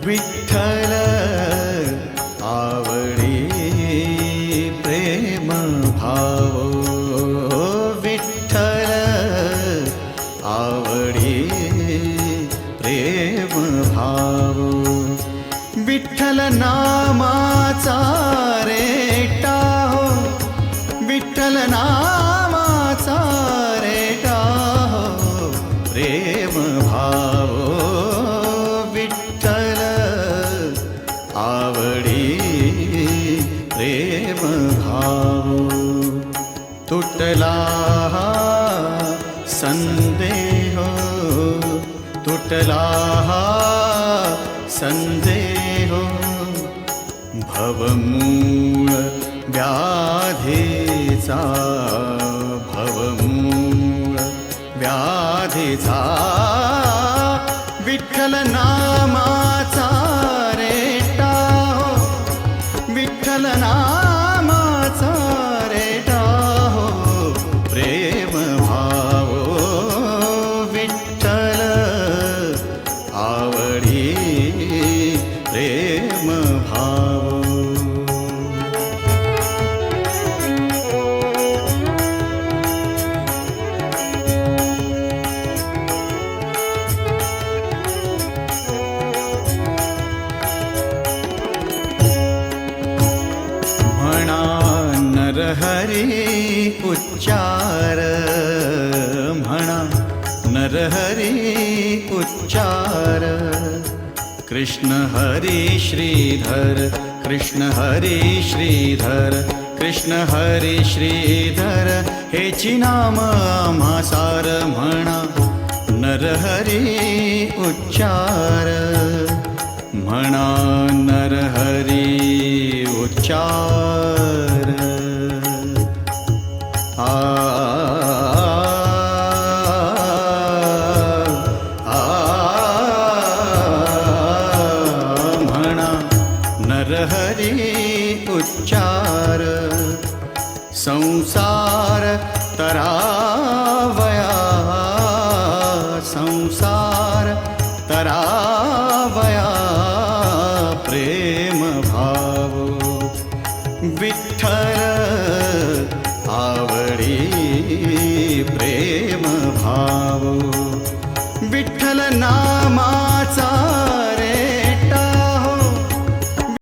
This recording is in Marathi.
विठ्ठल आवडी प्रेम भाव, विठ्ठल आवडी प्रेम भाव, विठ्ठल नामाचा रेटा हो, विठ्ठल नामाचा रेटा हो प्रेम भाव, विठ्ठल आवडी प्रेम भाव. तुटला संदेह, तुटला संदेह, भवमूळ व्याधीचा, भवमूळ व्याधीचा, विठ्ठल नामाचा रेटा हो, विठ्ठल नामाचा रेटा हो प्रेम भाव, विठ्ठल आवडी प्रेम भाव. म्हणा नरहरी उच्चार, म्हणा नरहरी उच्चार, कृष्ण हरी श्रीधर, कृष्ण हरी श्रीधर, कृष्ण हरी श्रीधर हेची नाम आम्हा सार. म्हणा नरहरी उच्चार, म्हणा नरहरी उच्चार. म्हणा नरहरी उच्चार, संसार तरावया, संसार तरावया प्रेम भाव, विठ्ठल आवडी प्रेम भाव, विठ्ठल नामा